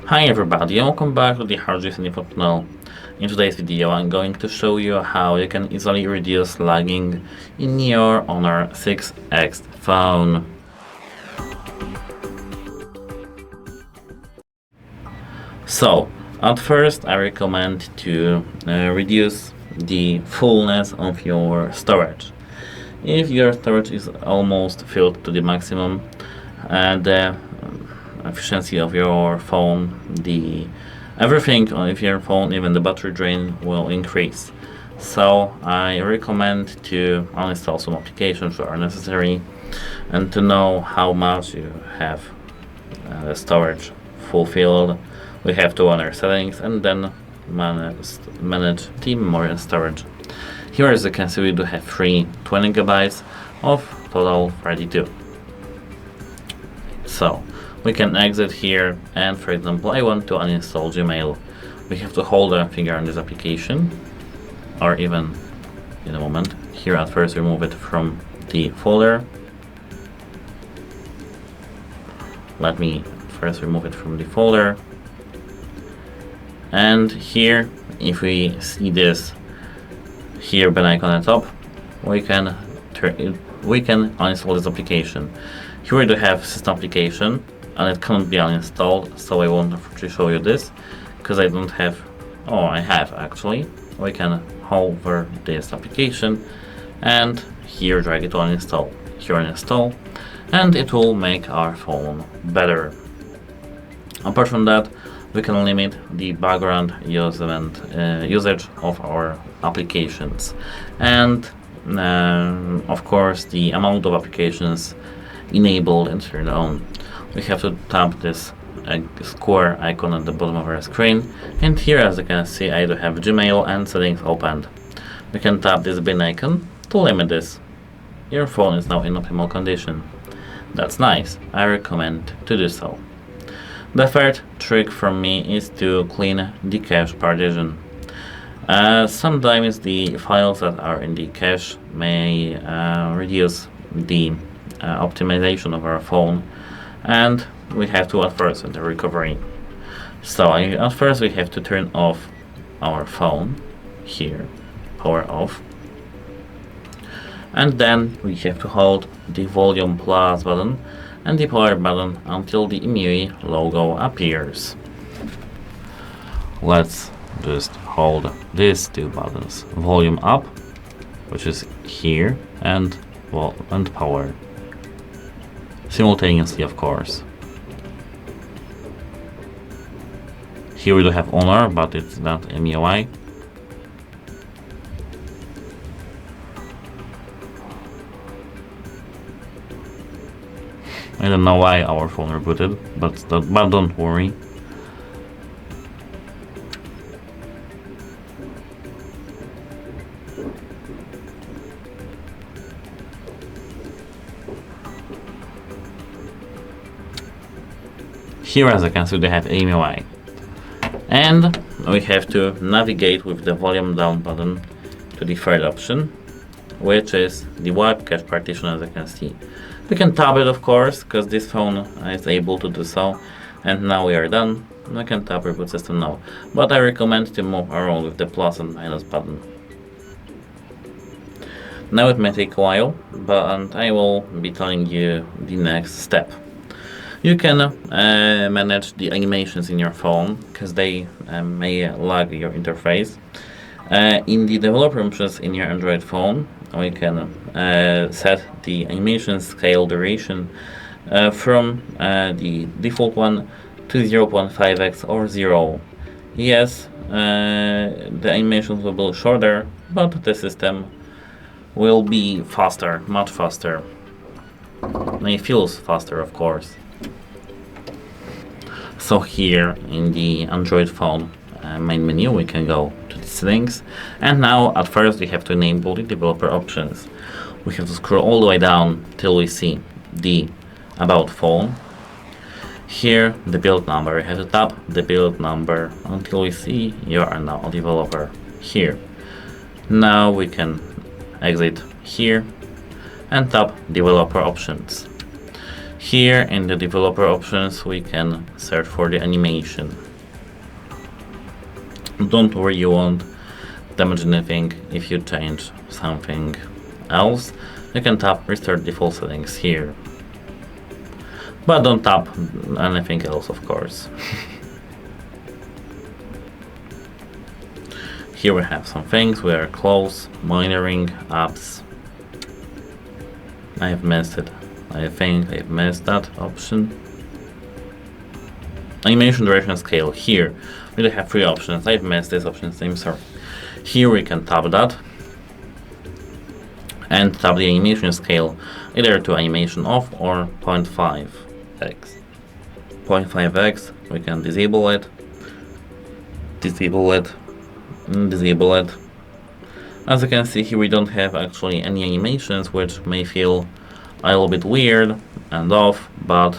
Hi everybody, and welcome back to the HardReset.Info channel. In today's video I'm going to show you how you can easily reduce lagging in your Honor 6X phone. So, at first I recommend to reduce the fullness of your storage. If your storage is almost filled to the maximum, the efficiency of your phone, everything of your phone, even the battery drain, will increase. So I recommend to uninstall some applications that are necessary, and to know how much you have storage fulfilled, we have to enter settings and then manage the memory and storage. Here, as you can see, we do have 20 GB of total 32. So we can exit here, and for example I want to uninstall Gmail. We have to hold a finger on this application, or even in a moment. Here at first remove it from the folder. Let me first remove it from the folder. And here, if we see this here pen icon at the top, we can uninstall this application. Here we do have system application, and it cannot be uninstalled, so I won't actually show you this because I don't have. Oh, I have actually. We can hover this application and here drag it to uninstall. Here uninstall, and it will make our phone better. Apart from that, we can limit the background usage of our applications, and of course the amount of applications enabled and turned on. We have to tap this square icon at the bottom of our screen, and here, as you can see, I do have Gmail and settings opened. We can tap this bin icon to limit this. Your phone is now in optimal condition. That's nice. I recommend to do so. The third trick from me is to clean the cache partition. Sometimes the files that are in the cache may reduce the optimization of our phone, and we have to at first enter recovery. So at first we have to turn off our phone here, power off, and then we have to hold the volume plus button and the power button until the MIUI logo appears. Let's just hold these two buttons, volume up, which is here, and power, simultaneously, of course. Here we do have Honor, but it's not MIUI. I don't know why our phone rebooted, but don't worry. Here, as you can see, they have MIUI, and we have to navigate with the volume down button to the third option, which is the wipe cache partition. As you can see, we can tap it, of course, because this phone is able to do so. And now we are done. We can tap reboot system now, but I recommend to move around with the plus and minus button. Now it may take a while, but I will be telling you the next step. You can manage the animations in your phone, because they may lag your interface. In the developer options in your Android phone, we can set the animation scale duration from the default one to 0.5x or 0. Yes, the animations will be shorter, but the system will be faster, much faster. And it feels faster, of course. So here in the Android phone main menu, we can go to the settings, and now at first we have to enable the developer options. We have to scroll all the way down till we see the about phone. Here, the build number, we have to tap the build number until we see you are now a developer here. Now we can exit here and tap developer options. Here in the developer options we can search for the animation. Don't worry, you won't damage anything if you change something else. You can tap restart default settings here, but don't tap anything else, of course. Here we have some things. We are close, monitoring, apps. I have missed it. I think I've missed that option. Animation duration scale. Here we do have 3 options. I've missed this option name, sorry. Here we can tap that and tap the animation scale either to animation off or 0.5x. 0.5x, we can disable it, disable it. As you can see here, we don't have actually any animations, which may feel a little bit weird and off, but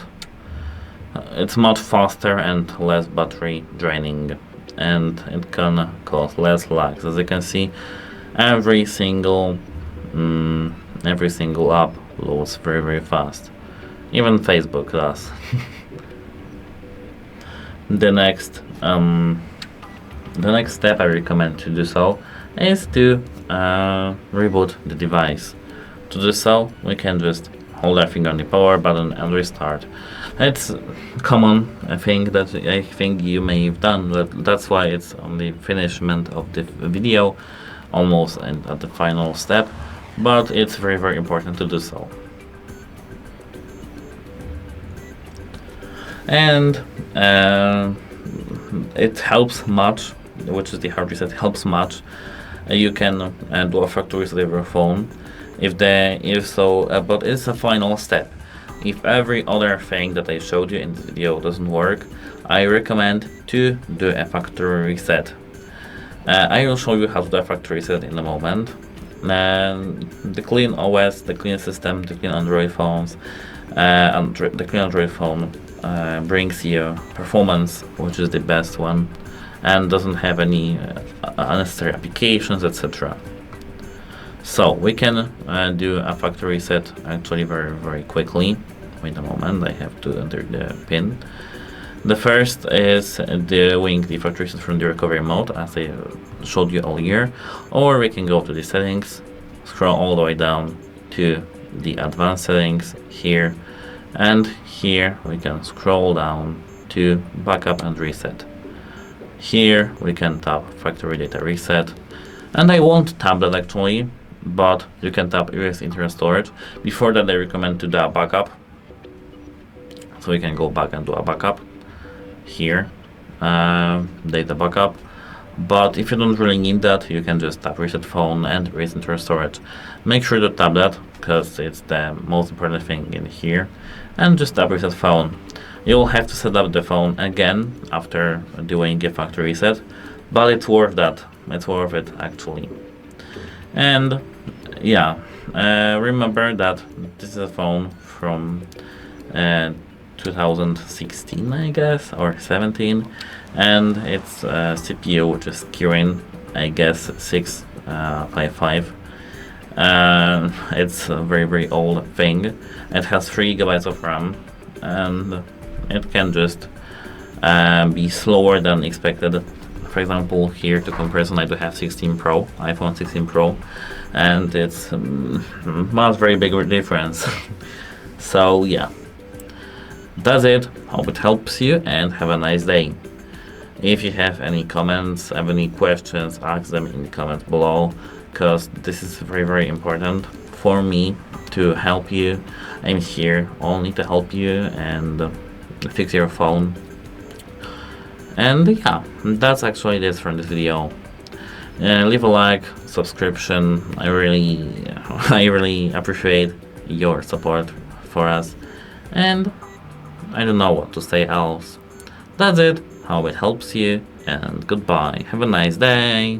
it's much faster and less battery draining, and it can cause less lags. As you can see, every single app loads very fast. Even Facebook does. The next step I recommend to do so is to reboot the device. To do so, we can just hold our finger on the power button and restart. It's common thing that I think you may have done, but that's why it's on the finishment of the video, almost at the final step, but it's very important to do so. And it helps much, which is the hard reset, helps much. You can do a factory reset of your phone but it's a final step. If every other thing that I showed you in this video doesn't work, I recommend to do a factory reset. I will show you how to do a factory reset in a moment. The clean OS, the clean system, the clean Android phones, the clean Android phone brings you performance, which is the best one, and doesn't have any unnecessary applications, etc. So we can do a factory reset actually very quickly. Wait a moment, I have to enter the pin. The first is doing the factory reset from the recovery mode, as I showed you earlier, or we can go to the settings, scroll all the way down to the advanced settings here, and here we can scroll down to backup and reset. Here we can tap factory data reset, and I won't tap that actually, but you can tap erase internal storage. Before that I recommend to do a backup, so we can go back and do a backup here, data backup. But if you don't really need that, you can just tap reset phone and erase internal storage. Make sure to tap that because it's the most important thing in here, and just tap reset phone. You'll have to set up the phone again after doing a factory reset, but it's worth that. It's worth it actually. And yeah, remember that this is a phone from 2016, I guess, or 17, and it's a CPU which is Kirin, I guess 655. It's a very old thing. It has 3 GB of RAM, and it can just be slower than expected. For example, here to comparison, I do have iPhone 16 Pro, and it's not very big difference. So yeah, that's it. Hope it helps you, and have a nice day. If you have any comments, have any questions, ask them in the comments below, because this is very important for me to help you. I'm here only to help you and fix your phone. And yeah, that's actually this from this video. Leave a like, subscription. I really appreciate your support for us, and I don't know what to say else. That's it. Hope it helps you, and goodbye. Have a nice day.